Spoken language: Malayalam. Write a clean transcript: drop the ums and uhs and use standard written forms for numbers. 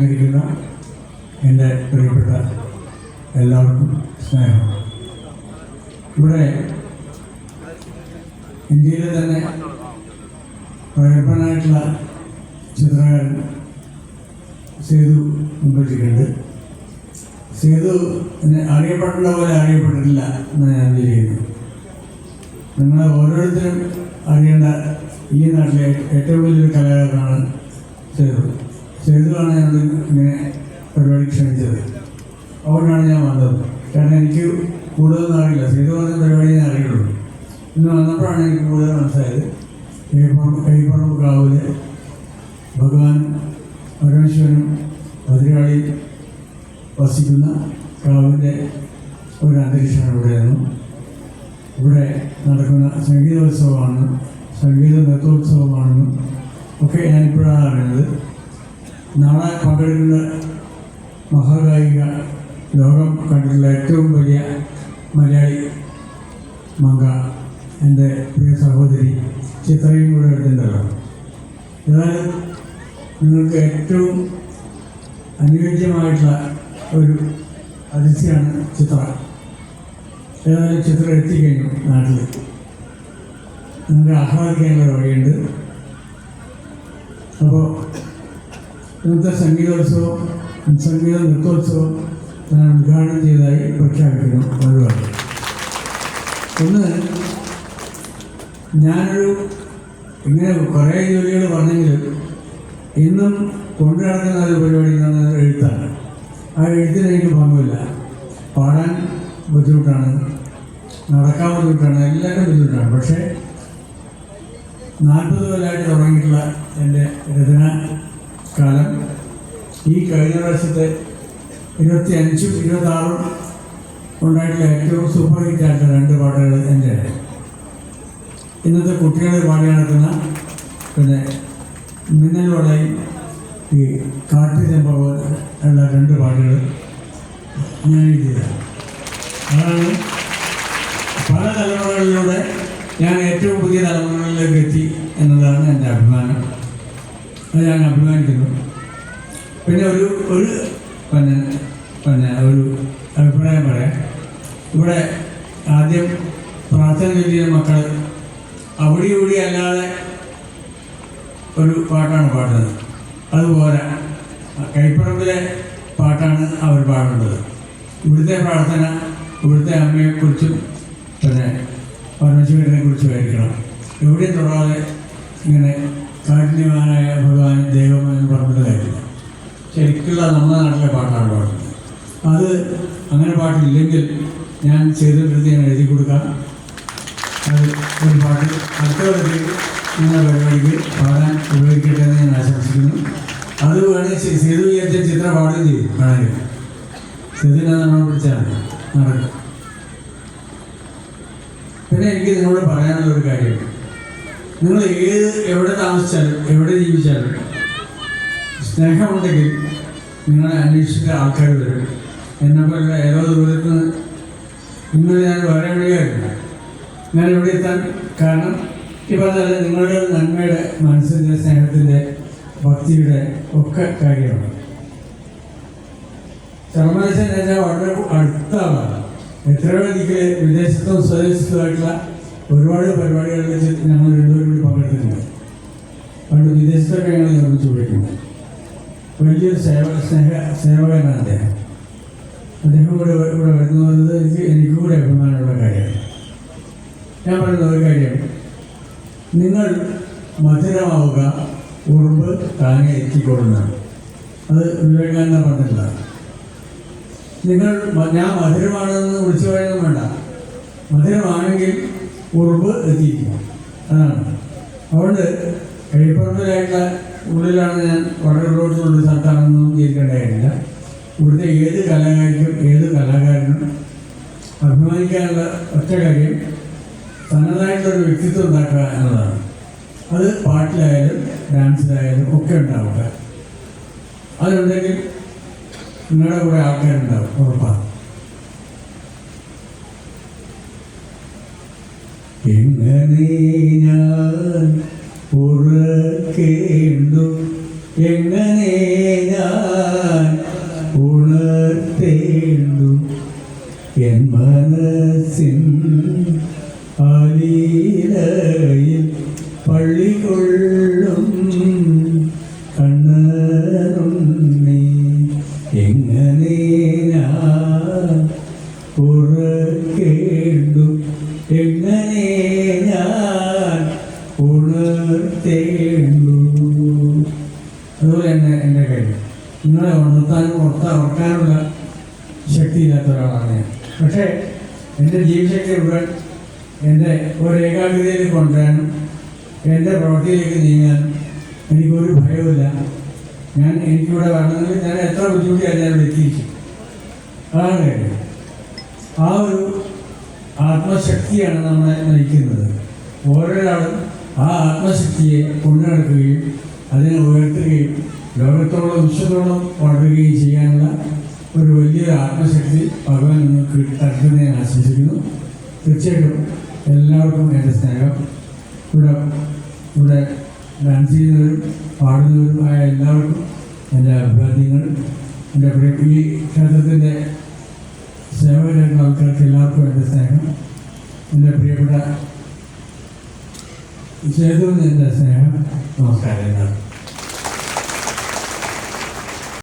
അലങ്കരിക്കുന്ന എൻ്റെ പ്രിയപ്പെട്ട എല്ലാവർക്കും സ്നേഹം. ഇവിടെ ഇന്ത്യയിലെ തന്നെ പ്രഗത്ഭനായിട്ടുള്ള ചിത്രകാരൻ സേതു മുമ്പറ്റിക്കുണ്ട്. സേതു അറിയപ്പെടേണ്ട പോലെ അറിയപ്പെട്ടിട്ടില്ല എന്ന് ഞാൻ വിചാരിക്കുന്നു. നിങ്ങൾ ഓരോരുത്തരും അറിയേണ്ട ഈ നാട്ടിലെ ഏറ്റവും വലിയൊരു കലാകാരനാണ് സേതു. സേതുവാണ് ഞങ്ങൾ ഇങ്ങനെ പരിപാടി ക്ഷണിച്ചത്. അതുകൊണ്ടാണ് ഞാൻ വന്നത്. കാരണം എനിക്ക് കൂടുതലൊന്നും അറിയില്ല. സേതു പറഞ്ഞ പരിപാടി ഞാൻ അറിയുള്ളൂ. ഇന്ന് വന്നപ്പോഴാണ് എനിക്ക് കൂടുതൽ മനസ്സിലായത്. കൈപ്പറമ്പ് കാവില് ഭഗവാൻ പരമേശ്വരനും ഭദ്രകാളി വസിക്കുന്ന കാവിൻ്റെ ഒരു അന്തരീക്ഷമാണ് ഇവിടെയെന്നും ഇവിടെ നടക്കുന്ന സംഗീതോത്സവമാണ്, സംഗീത നൃത്തോത്സവമാണെന്നും ഒക്കെ ഞാനിപ്പോഴാണ് അറിയുന്നത്. നാളെ പങ്കെടുക്കുന്ന മഹാഗായിക ലോകം കണ്ടിട്ടുള്ള ഏറ്റവും വലിയ മലയാളി മംഗ എൻ്റെ പ്രിയ സഹോദരി ചിത്രയും കൂടെ എടുത്തിട്ടുണ്ടല്ലോ. ഏതായാലും നിങ്ങൾക്ക് ഏറ്റവും അനുയോജ്യമായിട്ടുള്ള ഒരു അതിഥിയാണ് ചിത്ര. ഏതായാലും ചിത്രം എത്തിക്കഴിഞ്ഞു നാട്ടിൽ. നിങ്ങൾക്ക് ആഹ്ലാദിക്കാനുള്ള വഴിയുണ്ട്. അപ്പോൾ ഇന്നത്തെ സംഗീത നൃത്തോത്സവം ഞാൻ ഉദ്ഘാടനം ചെയ്തതായി പ്രഖ്യാപിക്കുന്നു. ഒരുപാട് ഒന്ന്, ഞാനൊരു ഇങ്ങനെ കുറേ ജോലികൾ പറഞ്ഞെങ്കിലും ഇന്നും കൊണ്ടു നടക്കുന്ന ഒരു പരിപാടി എന്ന് പറഞ്ഞാൽ എഴുത്താണ്. ആ എഴുത്തിന് എനിക്ക് പങ്കില്ല. പാടാൻ ബുദ്ധിമുട്ടാണ്, നടക്കാൻ ബുദ്ധിമുട്ടാണ്, എല്ലാവരും ബുദ്ധിമുട്ടാണ്. പക്ഷേ 40 കൊല്ലമായിട്ട് തുടങ്ങിയിട്ടുള്ള എൻ്റെ രചന കാലം ഈ കഴിഞ്ഞ പ്രാവശ്യത്തെ 25ഉം 26ഉം ഉണ്ടായിട്ടുള്ള ഏറ്റവും സൂപ്പർ ഹിറ്റായിട്ടുള്ള 2 പാട്ടുകൾ എൻ്റെ ഇന്നത്തെ കുട്ടികൾ പാടി നടക്കുന്ന പിന്നെ മിന്നൽ വളയും ഈ കാട്ടുചെമ്പവും ഉള്ള 2 പാട്ടുകൾ ഞാൻ എഴുതിയതാണ്. അതാണ് പല തലമുറകളിലൂടെ ഞാൻ ഏറ്റവും പുതിയ തലമുറകളിലേക്ക് എത്തി എന്നതാണ് എൻ്റെ അഭിമാനം. അത് ഞാൻ അഭിമാനിക്കുന്നു. പിന്നെ ഒരു ഒരു അഭിപ്രായം പറയാം. ഇവിടെ ആദ്യം പ്രാർത്ഥന ചൊല്ലിയ മക്കൾ അവിടെ ഇവിടെ അല്ലാതെ ഒരു പാട്ടാണ് പാടുന്നത്. അതുപോലെ കൈപ്പറമ്പിലെ പാട്ടാണ് അവർ പാടേണ്ടത്. ഇവിടുത്തെ പ്രാർത്ഥന ഇവിടുത്തെ അമ്മയെക്കുറിച്ചും പിന്നെ പരമശിവനെ കുറിച്ചുമായിരിക്കണം. എവിടെയും തൊടാതെ ഇങ്ങനെ കാഠിന്യവാനായ ഭഗവാൻ ദൈവം എന്ന് പറഞ്ഞത് കാര്യമില്ല. ശരിക്കുള്ള നമ്മുടെ നാട്ടിലെ പാട്ടാണ് പാടുന്നത്. അത് അങ്ങനെ പാട്ടില്ലെങ്കിൽ ഞാൻ ചെയ്തിട്ട് ഞാൻ എഴുതി കൊടുക്കാം. അത് ഒരു പാട്ട് അടുത്ത വരത്തേക്ക് നിങ്ങളുടെ പരിപാടിക്ക് പാടാൻ ഉപയോഗിക്കട്ടെ എന്ന് ഞാൻ ആശംസിക്കുന്നു. അത് വേണമെങ്കിൽ സേതു വിചാരിച്ച ചിത്ര പാടുകയും ചെയ്യും. വേണമെങ്കിൽ സേതുവിനെ നമ്മൾ വിളിച്ചാൽ നടക്കും. പിന്നെ എനിക്ക് നിങ്ങളോട് പറയാനുള്ളൊരു കാര്യം, നിങ്ങൾ എവിടെ താമസിച്ചാലും എവിടെ ജീവിച്ചാലും സ്നേഹമുണ്ടെങ്കിൽ നിങ്ങളെ അന്വേഷിച്ച ആൾക്കാർ വരും. എന്നെപ്പോലുള്ള ഏതോ ദൂരത്ത് നിന്ന് ഇന്നലെ ഞാൻ വേറെ എവിടെയായിരുന്നു. ഞാൻ എവിടെ എത്താൻ കാരണം ഇപ്പം തന്നെ നിങ്ങളുടെ നന്മയുടെ, മനസ്സിൻ്റെ, സ്നേഹത്തിൻ്റെ, ഭക്തിയുടെ ഒക്കെ കാര്യമാണ്. ശർമ്മദേശൻ ഞാൻ വളരെ അടുത്ത ആളാണ്. എത്രയോ എനിക്ക് വിദേശത്തും സ്വദേശത്തുമായിട്ടുള്ള ഒരുപാട് പരിപാടികളിൽ ഞങ്ങൾ രണ്ടുപേരും കൂടി പങ്കെടുത്തിട്ടുണ്ട്. പണ്ട് വിദേശത്തൊക്കെ ഞങ്ങൾ നിർമ്മിച്ചു വിളിക്കുന്നത്. വലിയൊരു സേവകനാണ് അദ്ദേഹം. അദ്ദേഹം ഇവിടെ വരുന്നത് എനിക്ക് കൂടെ അഭിമാനമുള്ള കാര്യമാണ്. ഞാൻ പറയുന്ന ഒരു കാര്യം, നിങ്ങൾ മധുരമാവുക, ഉറുമ്പ് താനെ എത്തിക്കൊള്ളുന്നതാണ്. അത് വിവേകാനന്ദ പറഞ്ഞില്ല. ഞാൻ മധുരമാണെന്ന് വിളിച്ചു പറയുന്നത് വേണ്ട. മധുരമാണെങ്കിൽ ഉറുമ്പ് എത്തിയിരിക്കും. അതാണ്. അതുകൊണ്ട് കൈപ്പറമ്പിലായിട്ടുള്ള ഉള്ളിലാണ് ഞാൻ വളരെ ഉള്ളോട്ടുള്ള സ്ഥലത്താണെന്നും ജീവിക്കേണ്ട കാര്യമില്ല. ഇവിടുത്തെ ഏത് കലാകാരിക്കും ഏത് കലാകാരനും അഭിമാനിക്കാനുള്ള ഒറ്റ കാര്യം തനതായിട്ടുള്ളൊരു വ്യക്തിത്വം ഉണ്ടാക്കുക എന്നതാണ്. അത് പാട്ടിലായാലും ഡാൻസിലായാലും ഒക്കെ ഉണ്ടാവുക. അതുണ്ടെങ്കിൽ നിങ്ങളുടെ കൂടെ ആൾക്കാരുണ്ടാവും, ഉറപ്പാണ്. എങ്ങനെ ഞാൻ ഉറക്കേണ്ടു, എങ്ങനെ ഞാൻ എൻ മനസ്സിൻ ആലീലയിൽ പള്ളികൊള്ളും കണ്ണനുണ്ണി എങ്ങനെ ഞാൻ ഉറക്കേണ്ടു എങ്ങനെ ഞാൻ ഉണർത്തേണ്ടു. അതുപോലെ തന്നെ എൻ്റെ കഴിവ് നിങ്ങളെ ഉറക്കാനുള്ള ശക്തിയില്ലാത്ത ഒരാളാണ് ഞാൻ. പക്ഷേ എൻ്റെ ജീവശക്തി മുഴുവൻ എൻ്റെ ഒരു ഏകാഗ്രതയിൽ കൊണ്ടുവരാനും എൻ്റെ പ്രവൃത്തിയിലേക്ക് നീങ്ങാനും എനിക്കൊരു ഭയവുമില്ല. എനിക്കിവിടെ വരണമെങ്കിൽ ഞാൻ എത്ര ബുദ്ധിമുട്ടിയാലും ഞാൻ ഇവിടെ എത്തിയിരിക്കും. അതാണ് കാര്യം. ആ ഒരു ആത്മശക്തിയാണ് നമ്മളെ നയിക്കുന്നത്. ഓരോരാളും ആ ആത്മശക്തിയെ കൊണ്ടുനടക്കുകയും അതിനെ ഉയർത്തുകയും ലോകത്തോളം വിശ്വത്തോളം വളരുകയും ചെയ്യാനുള്ള ഒരു വലിയൊരു ആത്മശക്തി ഭഗവാൻ നിങ്ങൾക്ക് തരുമെന്ന് ഞാൻ ആശംസിക്കുന്നു. തീർച്ചയായിട്ടും എല്ലാവർക്കും എൻ്റെ സ്നേഹം. ഇവിടെ ഡാൻസ് ചെയ്യുന്നവരും പാടുന്നവരും ആയ എല്ലാവർക്കും എൻ്റെ അഭിവാദ്യങ്ങൾ. എൻ്റെ ഈ ക്ഷേത്രത്തിൻ്റെ സേവകരായിരുന്ന ആൾക്കാർക്ക് എല്ലാവർക്കും എൻ്റെ സ്നേഹം. എൻ്റെ പ്രിയപ്പെട്ട സേതുവിന് എൻ്റെ സ്നേഹം. നമസ്കാരം എല്ലാവർക്കും.